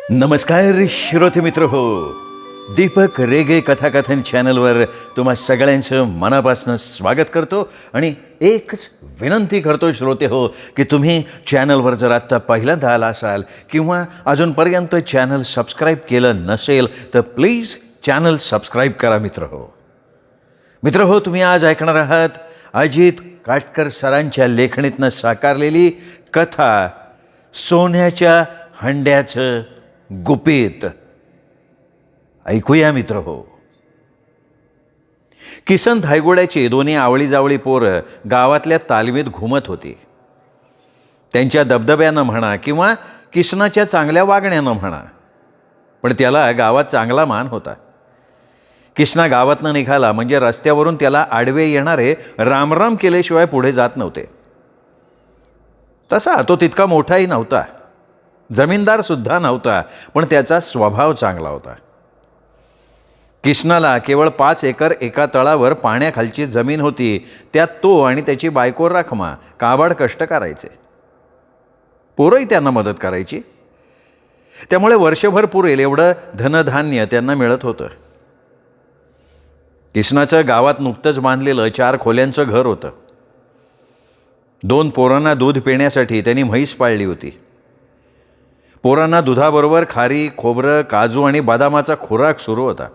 नमस्कार श्रोते मित्र हो, दीपक रेगे कथाकथन चॅनलवर तुम्हा सगळ्यांचं मनापासून स्वागत करतो आणि एकच विनंती करतो श्रोते हो की तुम्ही चॅनलवर जर आत्ता पहिल्यांदा आला असाल किंवा अजूनपर्यंत चॅनल सबस्क्राईब केलं नसेल तर प्लीज चॅनल सबस्क्राईब करा मित्र हो. तुम्ही आज ऐकणार आहात अजित काटकर सरांच्या लेखणीतनं साकारलेली कथा सोन्याच्या हंड्याचं गुपित. ऐकूया मित्र हो. किसन धायगुड्याची दोन्ही आवळी जावळी पोरं गावातल्या तालमीत घुमत होती. त्यांच्या दबदब्यानं म्हणा किंवा किसनाच्या चांगल्या वागण्यानं म्हणा, पण त्याला गावात चांगला मान होता. किसना गावातनं निघाला म्हणजे रस्त्यावरून त्याला आडवे येणारे रामराम केल्याशिवाय पुढे जात नव्हते. तसा तो तितका मोठाही नव्हता, जमीनदार सुद्धा नव्हता, पण त्याचा स्वभाव चांगला होता. किसनाला केवळ 5 एकर एका तळावर पाण्याखालची जमीन होती. त्यात तो आणि त्याची बायको रखमा काबाड कष्ट करायचे. पोरंही त्यांना मदत करायची. त्यामुळे वर्षभर पुरेल एवढं धनधान्य त्यांना मिळत होतं. किसनाचं गावात नुकतंच बांधलेलं 4 खोल्यांचं घर होतं. 2 पोरांना दूध पिण्यासाठी त्यांनी म्हैस पाळली होती. पोरांना दुधाबरोबर खारी, खोबरं, काजू आणि बदामाचा खुराक सुरू होता.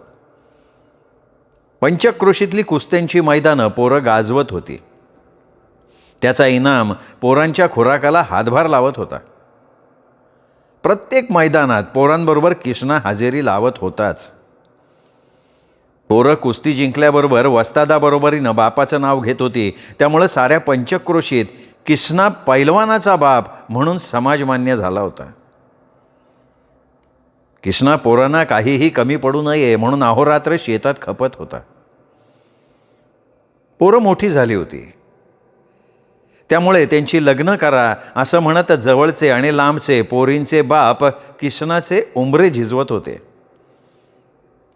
पंचक्रोशीतली कुस्त्यांची मैदानं पोरं गाजवत होती. त्याचा इनाम पोरांच्या खुराकाला हातभार लावत होता. प्रत्येक मैदानात पोरांबरोबर किसना हजेरी लावत होताच. पोरं कुस्ती जिंकल्याबरोबर वस्तादाबरोबरीनं बापाचं नाव घेत होती. त्यामुळं साऱ्या पंचक्रोशीत किसना पैलवानाचा बाप म्हणून समाजमान्य झाला होता. किसना पोरांना काहीही कमी पडू नये म्हणून अहोरात्र शेतात खपत होता. पोरं मोठी झाली होती, त्यामुळे त्यांची लग्न करा असं म्हणत जवळचे आणि लांबचे पोरींचे बाप किसनाचे उंबरे झिजवत होते.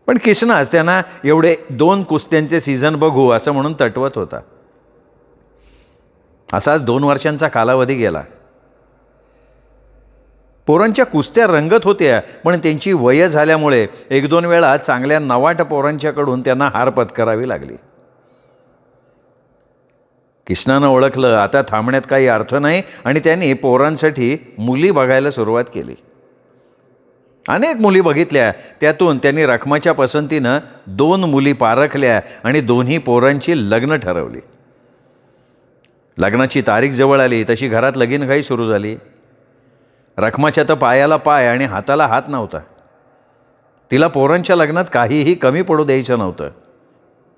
पण किसनाच त्यांना एवढे 2 कुस्त्यांचे सीझन बघू असं म्हणून तटवत होता. असाच 2 वर्षांचा कालावधी गेला. पोरांच्या कुस्त्या रंगत होत्या, पण त्यांची वय झाल्यामुळे 1-2 वेळा चांगल्या नवाट पोरांच्याकडून त्यांना हार पत्करावी लागली. किसनानं ओळखलं आता थांबण्यात काही अर्थ नाही आणि त्यांनी पोरांसाठी मुली बघायला सुरुवात केली. अनेक मुली बघितल्या. त्यातून त्यांनी रखमाच्या पसंतीनं 2 मुली पारखल्या आणि दोन्ही पोरांची लग्न ठरवली. लग्नाची तारीख जवळ आली तशी घरात लगीनघाई सुरू झाली. रखमाच्या तर पायाला पाय आणि हाताला हात नव्हता. तिला पोरांच्या लग्नात काहीही कमी पडू द्यायचं नव्हतं.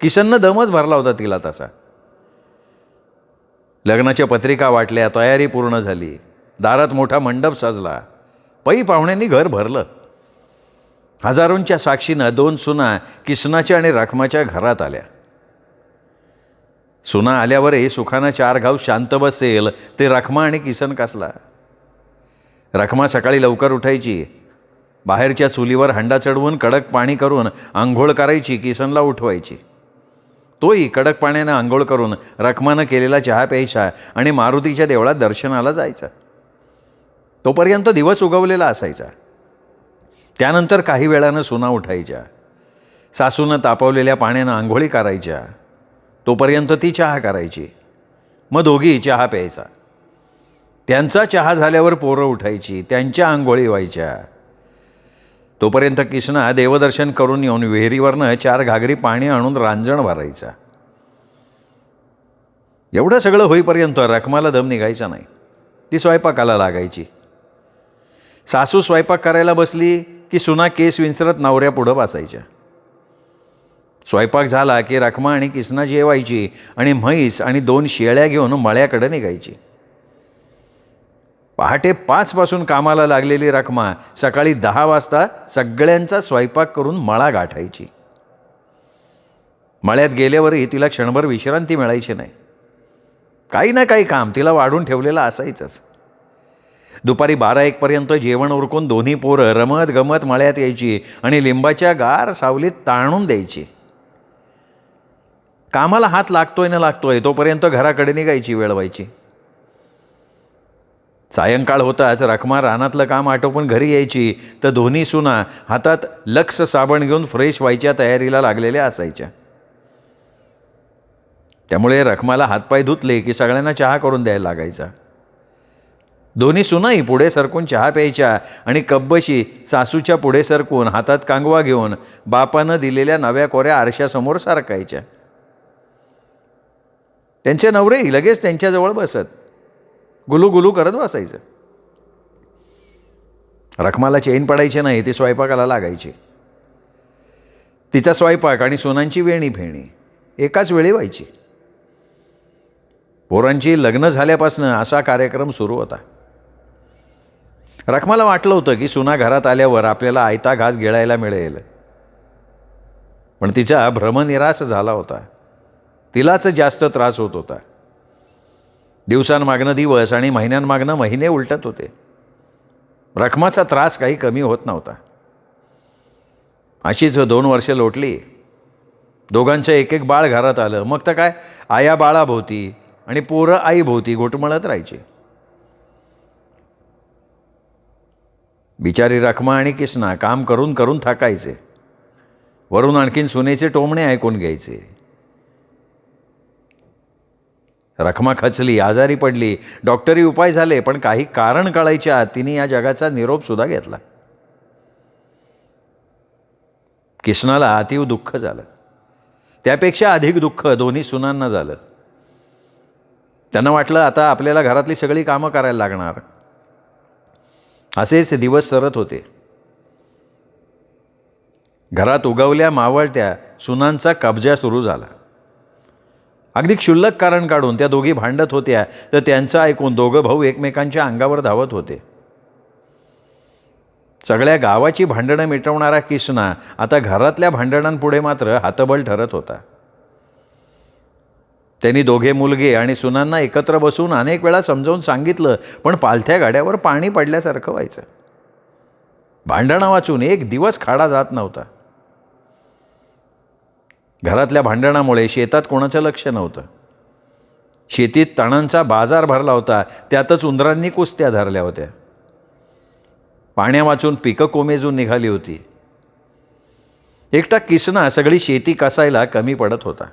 किसननं दमच भरला होता तिला तसा. लग्नाच्या पत्रिका वाटल्या, तयारी पूर्ण झाली. दारात मोठा मंडप सजला. पै पाहुण्यांनी घर भरलं. हजारोंच्या साक्षीनं 2 सुना किसनाच्या आणि रखमाच्या घरात आल्या. सुना आल्यावरही सुखानं 4 गाव शांत बसेल ते रखमा आणि किसन कसला. रखमा सकाळी लवकर उठायची. बाहेरच्या चुलीवर हंडा चढवून कडक पाणी करून आंघोळ करायची. किसनला उठवायची. तोही कडक पाण्यानं आंघोळ करून रखमानं केलेला चहा प्यायचा आणि मारुतीच्या देवळात दर्शनाला जायचा. तोपर्यंत दिवस उगवलेला असायचा. त्यानंतर काही वेळानं सुना उठायच्या. सासूनं तापवलेल्या पाण्यानं आंघोळी करायच्या. तोपर्यंत ती चहा करायची. मग दोघी चहा प्यायचा. त्यांचा चहा झाल्यावर पोरं उठायची. त्यांच्या आंघोळी व्हायच्या. तोपर्यंत किसना देवदर्शन करून येऊन विहिरीवरनं 4 घागरी पाणी आणून रांजण भरायचा. एवढं सगळं होईपर्यंत रखमाला दम निघायचा नाही. ती स्वयंपाकाला लागायची. सासू स्वयंपाक करायला बसली की सुना केस विंचरत नवऱ्या पुढं बसायच्या. स्वयंपाक झाला की रखमा आणि किसना जेवायची आणि म्हैस आणि 2 शेळ्या घेऊन मळ्याकडे निघायची. पहाटे 5 पासून कामाला लागलेली रखमा सकाळी 10 वाजता सगळ्यांचा स्वयंपाक करून मळा गाठायची. मळ्यात गेल्यावरही तिला क्षणभर विश्रांती मिळायची नाही. काही ना काही काम तिला वाढून ठेवलेलं असायचंच. दुपारी 12-1 पर्यंत जेवण उरकून दोन्ही पोरं रमत गमत मळ्यात यायची आणि लिंबाच्या गार सावलीत ताणून द्यायची. कामाला हात लागतोय तोपर्यंत घराकडे निघायची वेळ व्हायची. सायंकाळ होताच रखमा रानातलं काम आटोपून घरी यायची तर दोन्ही सुना हातात लक्स साबण घेऊन फ्रेश व्हायच्या तयारीला लागलेल्या असायच्या. त्यामुळे रखमाला हातपाय धुतले की सगळ्यांना चहा करून द्यायला लागायचा. दोन्ही सुनाही पुढे सरकून चहा प्यायच्या आणि कब्बशी सासूच्या पुढे सरकून हातात कांगवा घेऊन बापानं दिलेल्या नव्या कोऱ्या आरशासमोर सारकायच्या. त्यांचे नवरेही लगेच त्यांच्याजवळ बसत गुलूगुलू करत बसायचं. रखमाला चैन पडायची नाही, ती स्वयंपाकाला लागायची. तिचा स्वयंपाक आणि सुनांची वेणी फेणी एकाच वेळी व्हायची. पोरांची लग्न झाल्यापासून असा कार्यक्रम सुरू होता. रखमाला वाटलं होतं की सुना घरात आल्यावर आपल्याला आयता घास गिळायला मिळेल, पण तिचा भ्रमनिरास झाला होता. तिलाच जास्त त्रास होत होता. दिवसांमागनं दिवस आणि महिन्यांमागनं महिने उलटत होते. रखमाचा त्रास काही कमी होत नव्हता. अशीच 2 वर्षे लोटली. दोघांचं एक एक बाळ घरात आलं. मग तर काय, आया बाळाभोवती आणि पोरं आईभोवती घोटमळत राहायची. बिचारी रखमा आणि किसना काम करून करून थकायचे. वरून आणखीन सुनेचे टोमणे ऐकून घ्यायचे. रखमा खचली, आजारी पडली. डॉक्टरी उपाय झाले, पण काही कारण कळायच्या आत तिने या जगाचा निरोपसुद्धा घेतला. किसनाला अतीव दुःख झालं. त्यापेक्षा अधिक दुःख दोन्ही सुनांना झालं. त्यांना वाटलं आता आपल्याला घरातली सगळी कामं करायला लागणार. असेच दिवस सरत होते. घरात उगवल्या मावळत्या सुनांचा कब्जा सुरू झाला. अगदी क्षुल्लक कारण काढून त्या दोघी भांडत होत्या, तर त्यांचं ऐकून दोघं भाऊ एकमेकांच्या अंगावर धावत होते. सगळ्या गावाची भांडणं मिटवणारा किसना आता घरातल्या भांडणांपुढे मात्र हातबल ठरत होता. त्यांनी दोघे मुलगे आणि सुनांना एकत्र बसून अनेक वेळा समजावून सांगितलं, पण पालथ्या गाड्यावर पाणी पडल्यासारखं व्हायचं. भांडणं वाचून एक दिवस खाडा जात नव्हता. घरातल्या भांडणामुळे शेतात कोणाचं लक्ष नव्हतं. शेतीत तणांचा बाजार भरला होता, त्यातच उंदरांनी कुस्त्या धरल्या होत्या. पाण्या वाचून पिकं कोमेजून निघाली होती. एकटा किसना सगळी शेती कसायला कमी पडत होता.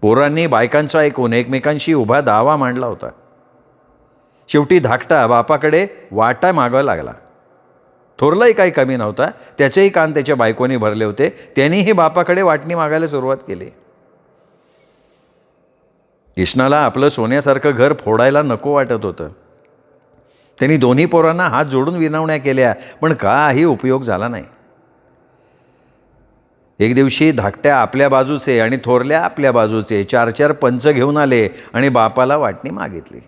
पोरांनी बायकांचं ऐकून एकमेकांशी उभा दावा मांडला होता. शेवटी धाकटा बापाकडे वाटा मागावा लागला. थोरलाही काही कमी नव्हता. त्याचेही कान त्याच्या बायकोनी भरले होते. त्यांनीही बापाकडे वाटणी मागायला सुरुवात केली. किसनाला आपलं सोन्यासारखं घर फोडायला नको वाटत होतं. त्यांनी दोन्ही पोरांना हात जोडून विनवण्या केल्या, पण काही उपयोग झाला नाही. एक दिवशी धाकट्या आपल्या बाजूचे आणि थोरल्या आपल्या बाजूचे 4-4 पंच घेऊन आले आणि बापाला वाटणी मागितली.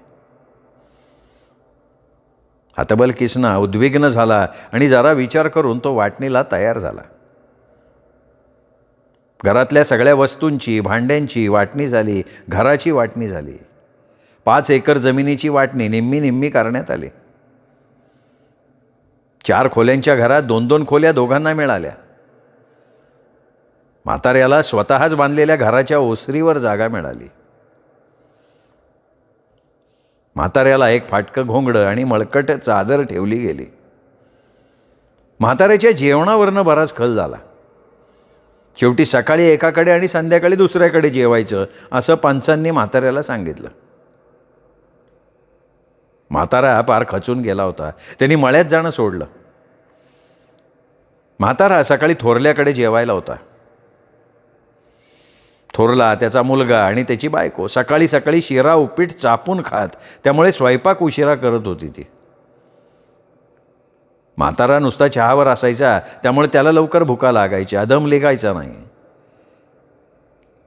हातबल किसना उद्विग्न झाला आणि जरा विचार करून तो वाटणीला तयार झाला. घरातल्या सगळ्या वस्तूंची, भांड्यांची वाटणी झाली. घराची वाटणी झाली. 5 एकर जमिनीची वाटणी निम्मी निम्मी करण्यात आली. 4 खोल्यांच्या घरात 2-2 खोल्या दोघांना मिळाल्या. म्हाताऱ्याला स्वतःच बांधलेल्या घराच्या ओसरीवर जागा मिळाली. म्हाताऱ्याला एक फाटकं घोंगडं आणि मळकट चादर ठेवली गेली. म्हाताऱ्याच्या जेवणावरनं बराच खल झाला. शेवटी सकाळी एकाकडे आणि संध्याकाळी दुसऱ्याकडे जेवायचं असं पंचांनी म्हाताऱ्याला सांगितलं. म्हातारा पार खचून गेला होता. त्यांनी मळ्यात जाणं सोडलं. म्हातारा सकाळी थोरल्याकडे जेवायला होता. थोरला, त्याचा मुलगा आणि त्याची बायको सकाळी सकाळी शिरा उपीट चापून खात, त्यामुळे स्वयंपाक उशिरा करत होती ती. म्हातारा नुसता चहावर असायचा, त्यामुळे त्याला लवकर भुका लागायच्या, दम लिगायचा नाही.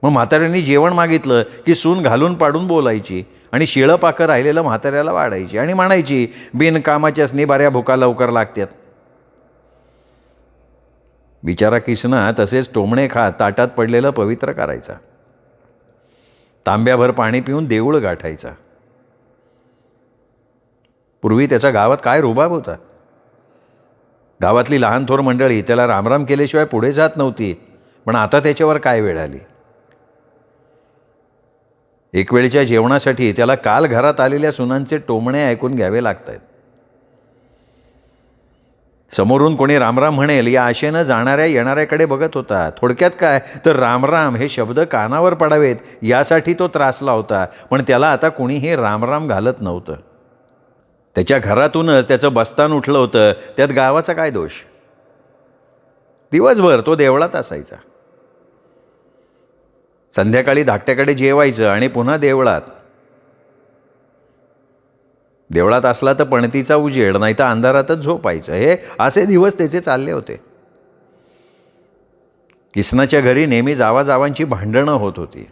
मग म्हाताऱ्यांनी जेवण मागितलं की सून घालून पाडून बोलायची आणि शिळं पाकं राहिलेलं म्हाताऱ्याला वाढायची आणि म्हणायची, बिनकामाच्यासनी बऱ्या भुका लवकर लागतात. बिचारा किसना तसेच टोमणे खात ताटात पडलेलं पवित्र करायचा. तांब्याभर पाणी पिऊन देऊळ गाठायचा. पूर्वी त्याचा गावात काय रुबाब होता. गावातली लहान थोर मंडळी त्याला रामराम केल्याशिवाय पुढे जात नव्हती. पण आता त्याच्यावर काय वेळ आली. एक वेळच्या जेवणासाठी त्याला काल घरात आलेल्या सुनांचे टोमणे ऐकून घ्यावे लागत आहेत. समोरून कोणी रामराम म्हणेल या आशेनं जाणाऱ्या येणाऱ्याकडे बघत होता. थोडक्यात काय तर रामराम हे शब्द कानावर पडावेत यासाठी तो त्रासला होता. पण त्याला आता कुणीही रामराम घालत नव्हतं. त्याच्या घरातूनच त्याचं बस्तान उठलं होतं. त्यात गावाचा काय दोष. दिवसभर तो देवळात असायचा. संध्याकाळी धाकट्याकडे जेवायचं आणि पुन्हा देवळात. देवळात असला तर पणतीचा उजेड, नाही तर अंधारातच झोपायचं. हे असे दिवस त्याचे चालले होते. किसनाच्या घरी नेहमी जावाजावांची भांडणं होत होती.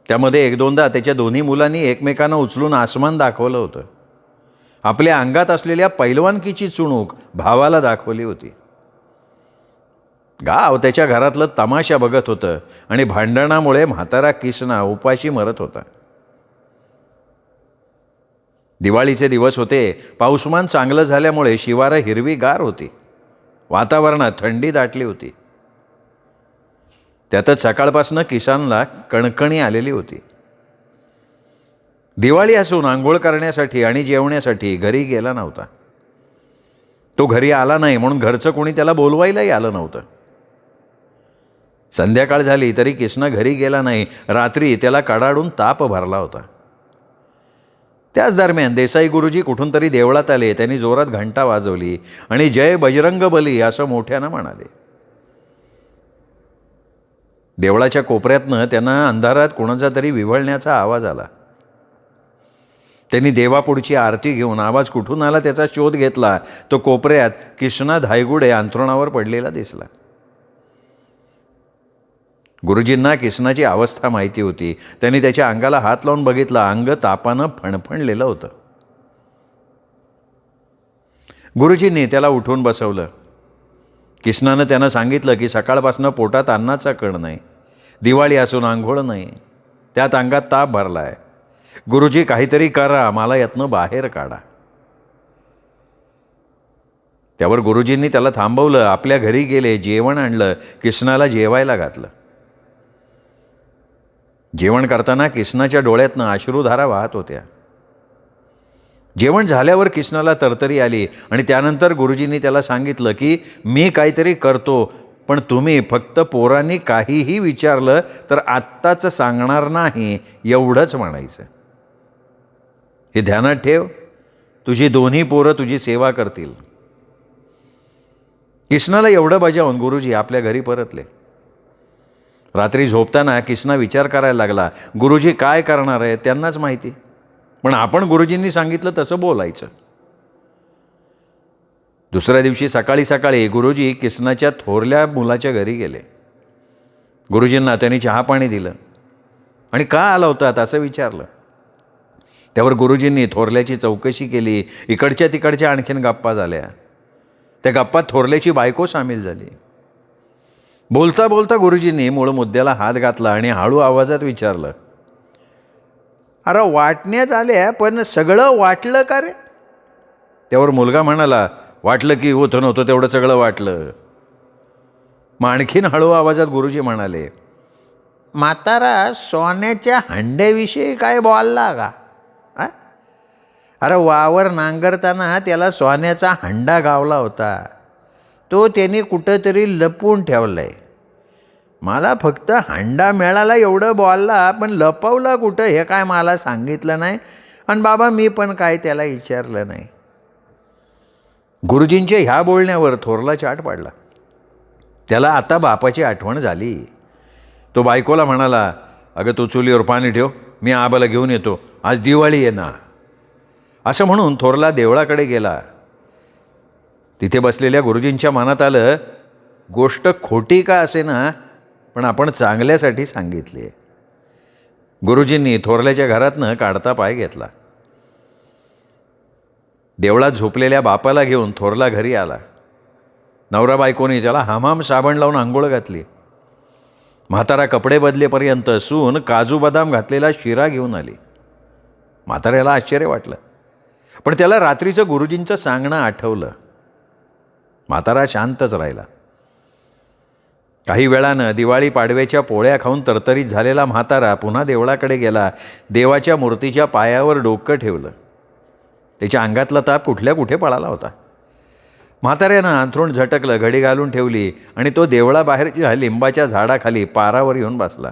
त्यामध्ये एक दोनदा त्याच्या दोन्ही मुलांनी एकमेकांना उचलून आसमान दाखवलं होतं. आपल्या अंगात असलेल्या पैलवानकीची चुणूक भावाला दाखवली होती. गाव त्याच्या घरातलं तमाशा बघत होतं आणि भांडणामुळे म्हातारा किसना उपाशी मरत होता. दिवाळीचे दिवस होते. पाऊसमान चांगलं झाल्यामुळे शिवारं हिरवीगार होती. वातावरणात थंडी दाटली होती. त्यातच सकाळपासून किसनला कणकणी आलेली होती. दिवाळी असून आंघोळ करण्यासाठी आणि जेवण्यासाठी घरी गेला नव्हता. तो घरी आला नाही म्हणून घरचं कोणी त्याला बोलवायलाही आलं नव्हतं. संध्याकाळ झाली तरी किसना घरी गेला नाही. रात्री त्याला कडाडून ताप भरला होता. त्याच दरम्यान देसाई गुरुजी कुठून तरी देवळात आले. त्यांनी जोरात घंटा वाजवली आणि जय बजरंग बली असं मोठ्यानं म्हणाले. देवळाच्या कोपऱ्यातनं त्यांना अंधारात कोणाचा तरी विव्हळण्याचा आवाज आला. त्यांनी देवापुढची आरती घेऊन आवाज कुठून आला त्याचा शोध घेतला. तो कोपऱ्यात किसना धायगुडे अंथरुणावर पडलेला दिसला. गुरुजींना किसनाची अवस्था माहिती होती. त्यांनी त्याच्या अंगाला हात लावून बघितलं. अंग तापानं फणफणलेलं होतं. गुरुजींनी त्याला उठवून बसवलं. किसनानं त्यांना सांगितलं की सकाळपासून पोटात अन्नाचा कण नाही, दिवाळी असून आंघोळ नाही, त्यात अंगात ताप भरला आहे. गुरुजी काहीतरी करा, मला यातनं बाहेर काढा. त्यावर गुरुजींनी त्याला थांबवलं. आपल्या घरी गेले, जेवण आणलं, किसनाला जेवायला घातलं. जेवण करताना किसनाच्या डोळ्यातनं अश्रुधारा वाहत होत्या. जेवण झाल्यावर किसनाला तरतरी आली आणि त्यानंतर गुरुजींनी त्याला सांगितलं की मी काहीतरी करतो, पण तुम्ही फक्त पोरांनी काहीही विचारलं तर आत्ताच सांगणार नाही एवढंच म्हणायचं. हे ध्यानात ठेव. तुझी दोन्ही पोरं तुझी सेवा करतील. किसनाला एवढं बजावून गुरुजी आपल्या घरी परतले. रात्री झोपताना किसना विचार करायला लागला, गुरुजी काय करणार आहे त्यांनाच माहिती, पण आपण गुरुजींनी सांगितलं तसं बोलायचं. दुसऱ्या दिवशी सकाळी सकाळी गुरुजी किसनाच्या थोरल्या मुलाच्या घरी गेले. गुरुजींना त्यांनी चहापाणी दिलं आणि का आला होतात असं विचारलं. त्यावर गुरुजींनी थोरल्याची चौकशी केली. इकडच्या तिकडच्या आणखीन गप्पा झाल्या. त्या गप्पात थोरल्याची बायको सामील झाली. बोलता बोलता गुरुजींनी मूळ मुद्द्याला हात घातला आणि हळू आवाजात विचारलं, अरे वाटण्यात आल्या पण सगळं वाटलं का रे? त्यावर मुलगा म्हणाला, वाटलं की होतं नव्हतं तेवढं सगळं वाटलं. मग आणखीन हळू आवाजात गुरुजी म्हणाले, म्हातारा सोन्याच्या हंड्याविषयी काय बोलला का? अरे वावर नांगरताना त्याला सोन्याचा हंडा गावला होता, तो त्याने कुठंतरी लपवून ठेवलाय. मला फक्त हंडा मिळाला एवढं बोलला, पण लपवला कुठं हे काय मला सांगितलं नाही. आणि बाबा मी पण काय त्याला विचारलं नाही. गुरुजींच्या ह्या बोलण्यावर थोरला चाट पाडला. त्याला आता बापाची आठवण झाली. तो बायकोला म्हणाला, अगं तू चुलीवर पाणी ठेव, मी आबाला घेऊन येतो, आज दिवाळी आहे ना. असं म्हणून थोरला देवळाकडे गेला. तिथे बसलेल्या गुरुजींच्या मनात आलं, गोष्ट खोटी का असे ना, पण आपण चांगल्यासाठी सांगितली. गुरुजींनी थोरल्याच्या घरातनं काढता पाय घेतला. देवळात झोपलेल्या बापाला घेऊन थोरला घरी आला. नवरा बायकोनी त्याला हमाम साबण लावून आंघोळ घातली. म्हातारा कपडे बदलेपर्यंत सून काजू बदाम घातलेला शिरा घेऊन आली. म्हाताऱ्याला आश्चर्य वाटलं, पण त्याला रात्रीचं गुरुजींचं सांगणं आठवलं. म्हातारा शांतच राहिला. काही वेळानं दिवाळी पाडव्याच्या पोळ्या खाऊन तरतरीत झालेला म्हातारा पुन्हा देवळाकडे गेला. देवाच्या मूर्तीच्या पायावर डोकं ठेवलं. त्याच्या अंगातला ताप कुठल्या कुठे पळाला होता. म्हाताऱ्यानं अंथरूण झटकलं, घडी घालून ठेवली आणि तो देवळाबाहेरच्या लिंबाच्या झाडाखाली पारावर येऊन बसला.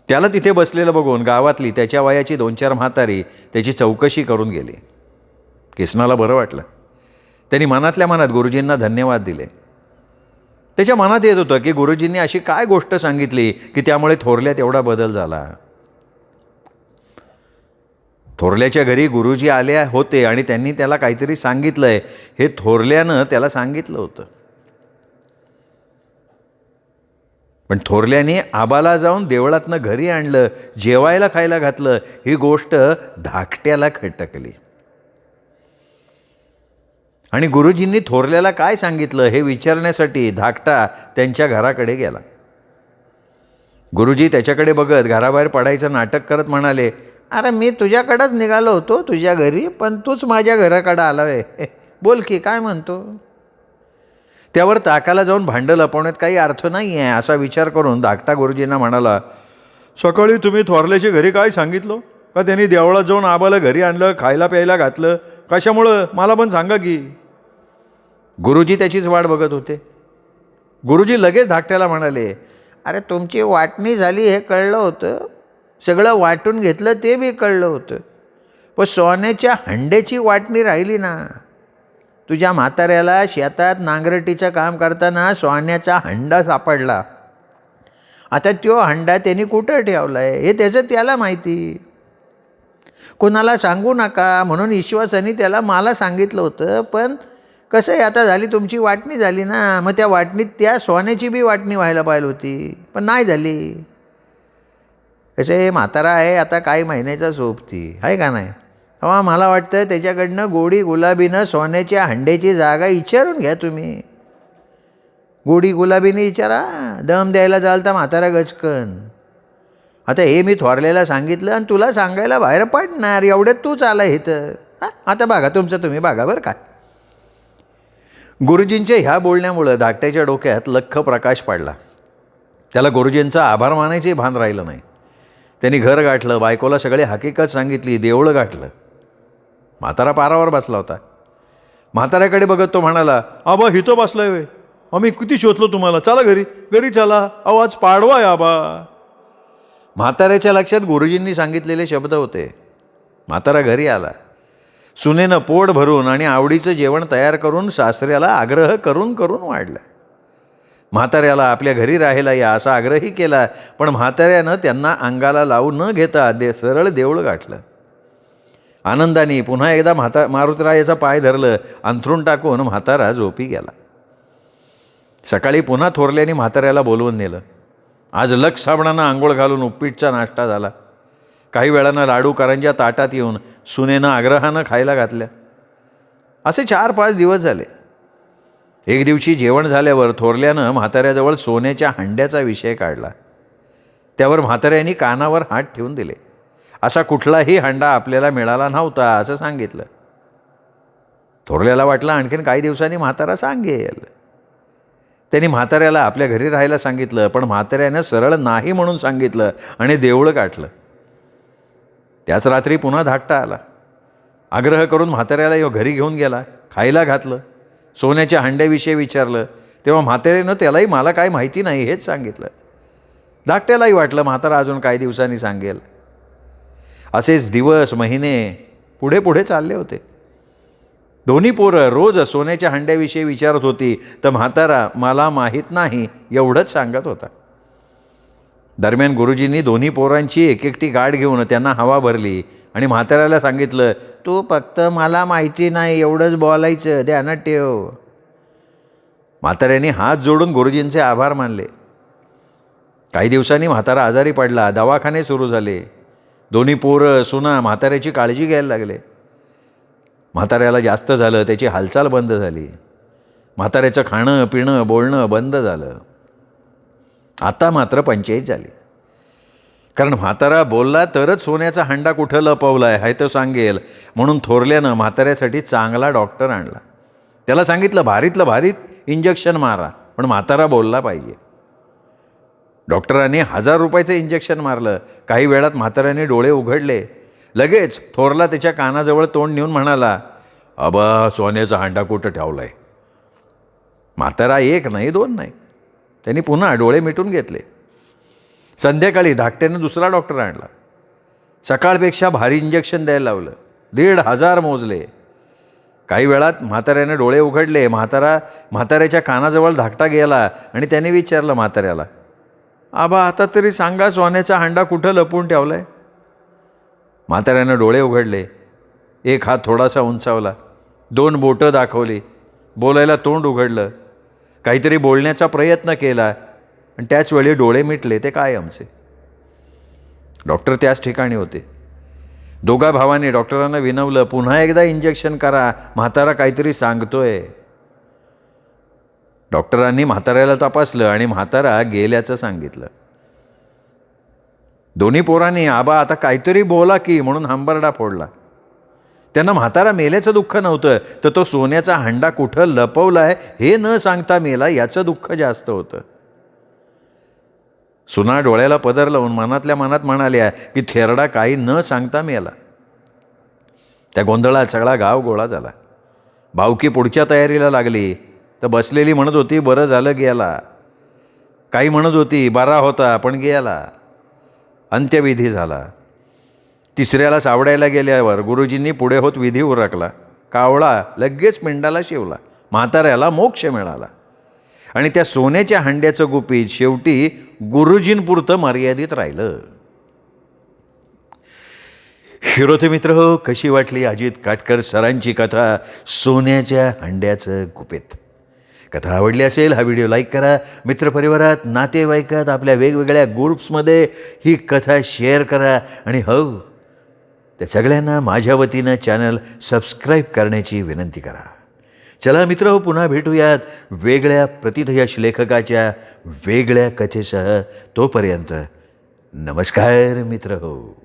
त्याला तिथे बसलेलं बघून गावातली त्याच्या वयाची 2-4 म्हातारी त्याची चौकशी करून गेली. किसनाला बरं वाटलं. त्यांनी मनातल्या मनात गुरुजींना धन्यवाद दिले. त्याच्या मनात येत होतं की गुरुजींनी अशी काय गोष्ट सांगितली की त्यामुळे थोरल्यात एवढा बदल झाला. थोरल्याच्या घरी गुरुजी आले होते आणि त्यांनी त्याला काहीतरी सांगितलंय हे थोरल्यानं त्याला सांगितलं होतं. पण थोरल्याने आबाला जाऊन देवळातनं घरी आणलं, जेवायला खायला घातलं, ही गोष्ट धाकट्याला खटकली. आणि गुरुजींनी थोरल्याला काय सांगितलं हे विचारण्यासाठी धाकटा त्यांच्या घराकडे गेला. गुरुजी त्याच्याकडे बघत घराबाहेर पडायचं नाटक करत म्हणाले, अरे मी तुझ्याकडंच निघालो होतो तुझ्या घरी, पण तूच माझ्या घराकडं आलाय. बोल की काय म्हणतो. त्यावर ताकाला जाऊन भांडं लपवण्यात काही अर्थ नाही आहे असा विचार करून धाकटा गुरुजींना म्हणाला, सकाळी तुम्ही थोरल्याच्या घरी काय सांगितलं का? त्यांनी देवळात जाऊन आबाला घरी आणलं, खायला प्यायला घातलं, कशामुळं मला पण सांगा की. गुरुजी त्याचीच वाट बघत होते. गुरुजी लगेच धाकट्याला म्हणाले, अरे तुमची वाटणी झाली हे कळलं होतं, सगळं वाटून घेतलं ते बी कळलं होतं, पण सोन्याच्या हंड्याची वाटणी राहिली ना. तुझ्या म्हाताऱ्याला शेतात नांगरटीचं काम करताना सोन्याचा हंडा सापडला. आता तो हंडा त्यांनी कुठं ठेवला आहे हे त्याचं त्याला माहिती. कोणाला सांगू नका म्हणून विश्वासाने त्याला मला सांगितलं होतं, पण कसं आहे आता झाली तुमची वाटणी झाली ना, मग त्या वाटणीत त्या सोन्याची बी वाटणी व्हायला पाहिजे होती, पण नाही झाली. कसं आहे म्हातारा आहे आता काही महिन्याचा सोबती आहे का नाही. तेव्हा मला वाटतं त्याच्याकडनं गोडी गुलाबीनं सोन्याच्या हंड्याची जागा विचारून घ्या तुम्ही. गोडी गुलाबीने विचारा, दम द्यायला जाल तर म्हातारा गचकन. आता हे मी थोरल्याला सांगितलं आणि तुला सांगायला बाहेर पडणार एवढ्यात तूच आला इथं. आता बघा तुमचं तुम्ही बघा बरं का. गुरुजींच्या ह्या बोलण्यामुळं धाकट्याच्या डोक्यात लख्ख प्रकाश पडला. त्याला गुरुजींचा आभार मानायचे भान राहिलं नाही. त्यांनी घर गाठलं, बायकोला सगळी हकीकत सांगितली, देवळं गाठलं. म्हातारा पारावर बसला होता. म्हाताऱ्याकडे बघत तो म्हणाला, आबा हिथं बसलाय वे, आम्ही किती शोधलो तुम्हाला, चला घरी घरी चला, आवाज पाडवा आहे आबा. म्हाताऱ्याच्या लक्षात गुरुजींनी सांगितलेले शब्द होते. म्हातारा घरी आला. सुनेनं पोट भरून आणि आवडीचं जेवण तयार करून सासऱ्याला आग्रह करून करून वाढला. म्हाताऱ्याला आपल्या घरी राहायला या असा आग्रही केला, पण म्हाताऱ्यानं त्यांना अंगाला लावू न घेता सरळ देऊळ गाठलं. आनंदाने पुन्हा एकदा मारुतरायाचा पाय धरलं, अंथरूण टाकून म्हातारा झोपी गेला. सकाळी पुन्हा थोरल्याने म्हाताऱ्याला बोलवून नेलं. आज लक्ष साबणानं आंघोळ घालून उपीटचा नाश्ता झाला. काही वेळानं लाडू करंज्या ताटात येऊन सुनेनं आग्रहानं खायला घातल्या. असे 4-5 दिवस झाले. एक दिवशी जेवण झाल्यावर थोरल्यानं म्हाताऱ्याजवळ सोन्याच्या हंड्याचा विषय काढला. त्यावर म्हाताऱ्यांनी कानावर हात ठेवून दिले. असा कुठलाही हंडा आपल्याला मिळाला नव्हता असं सांगितलं. थोरल्याला वाटलं आणखीन काही दिवसांनी म्हातारा सांगेल. त्यांनी म्हाताऱ्याला आपल्या घरी राहायला सांगितलं, पण म्हाताऱ्यानं सरळ नाही म्हणून सांगितलं आणि देवळं गाठलं. त्याच रात्री पुन्हा धाकटा आला. आग्रह करून म्हाताऱ्याला घरी घेऊन गेला, खायला घातलं, सोन्याच्या हंड्याविषयी विचारलं. तेव्हा म्हाताऱ्यानं त्यालाही मला काय माहिती नाही हेच सांगितलं. धाकट्यालाही वाटलं म्हातारा अजून काही दिवसांनी सांगेल. असेच दिवस महिने पुढे पुढे चालले होते. दोन्ही पोरं रोज सोन्याच्या हंड्याविषयी विचारत होती, तर म्हातारा मला माहीत नाही एवढंच सांगत होता. दरम्यान गुरुजींनी दोन्ही पोरांची एक एकटी गाठ घेऊन त्यांना हवा भरली आणि म्हाताऱ्याला सांगितलं, तू फक्त मला माहिती नाही एवढंच बोलायचं, ध्यानात ठेव. म्हाताऱ्याने हात जोडून गुरुजींचे आभार मानले. काही दिवसांनी म्हातारा आजारी पडला. दवाखाने सुरू झाले. दोन्ही पोरं सुना म्हाताऱ्याची काळजी घ्यायला लागले. म्हाताऱ्याला जास्त झालं, त्याची हालचाल बंद झाली. म्हाताऱ्याचं खाणं पिणं बोलणं बंद झालं. आता मात्र पंचायत झाली. कारण म्हातारा बोलला तरच सोन्याचा हंडा कुठं लपवलाय हे तो सांगेल, म्हणून थोरल्यानं म्हाताऱ्यासाठी चांगला डॉक्टर आणला. त्याला सांगितलं भारीतलं भारीत इंजेक्शन मारा. पण म्हातारा बोलला पाहिजे. डॉक्टरांनी 1000 रुपयाचं इंजेक्शन मारलं. काही वेळात म्हाताऱ्याने डोळे उघडले. लगेच थोरला त्याच्या कानाजवळ तोंड नेऊन म्हणाला, "आबा, सोन्याचा हांडा कुठं ठेवलाय?" म्हातारा 1 नाही 2 नाही, त्यांनी पुन्हा डोळे मिटून घेतले. संध्याकाळी धाकट्यानं दुसरा डॉक्टर आणला. सकाळपेक्षा भारी इंजेक्शन द्यायला लावलं. 1500 मोजले. काही वेळात म्हाताऱ्याने डोळे उघडले. म्हाताऱ्याच्या कानाजवळ धाकटा गेला आणि त्याने विचारलं म्हाताऱ्याला, "आबा, आता तरी सांगा, सोन्याचा हांडा कुठं लपवून ठेवलाय?" म्हाताऱ्यानं डोळे उघडले. एक हात थोडासा उंचावला, 2 बोटं दाखवली, बोलायला तोंड उघडलं, काहीतरी बोलण्याचा प्रयत्न केला आणि त्याच वेळी डोळे मिटले. ते कायमचे. डॉक्टर त्याच ठिकाणी होते. दोघा भावांनी डॉक्टरांना विनवलं, "पुन्हा एकदा इंजेक्शन करा, म्हातारा काहीतरी सांगतोय." डॉक्टरांनी म्हाताऱ्याला तपासलं आणि म्हातारा गेल्याचं सांगितलं. दोन्ही पोरांनी, "आबा, आता काहीतरी बोला की," म्हणून हंबरडा फोडला. त्यांना म्हातारा मेल्याचं दुःख नव्हतं, तर तो सोन्याचा हांडा कुठं लपवलाय हे न सांगता मेला याचं दुःख जास्त होतं. सुना डोळ्याला पदर लावून मनातल्या मनात म्हणाल्या की थेरडा काही न सांगता मेला. त्या गोंधळात सगळा गाव गोळा झाला. भावकी पुढच्या तयारीला लागली. तर बसलेली म्हणत होती, "बरं झालं गेला." काही म्हणत होती, "बरा होता पण गेला." अंत्यविधी झाला. तिसऱ्याला सावडायला गेल्यावर गुरुजींनी पुढे होत विधी उरकला. कावळा लगेच पिंडाला शिवला. म्हाताऱ्याला मोक्ष मिळाला आणि त्या सोन्याच्या हांड्याचं गुपित शेवटी गुरुजींपुरतं मर्यादित राहिलं. श्रोते मित्र हो, कशी वाटली अजित काटकर सरांची कथा सोन्याच्या हांड्याचं गुपित? कथा आवडली असेल, हा व्हिडिओ लाईक करा. मित्रपरिवारात, नातेवाईकात, आपल्या वेगवेगळ्या ग्रुप्समध्ये ही कथा शेअर करा आणि हो, त्या सगळ्यांना माझ्या वतीनं चॅनल सबस्क्राईब करण्याची विनंती करा. चला मित्र हो, पुन्हा भेटूयात वेगळ्या प्रतिथयश लेखकाच्या वेगळ्या कथेसह. तोपर्यंत नमस्कार मित्र हो.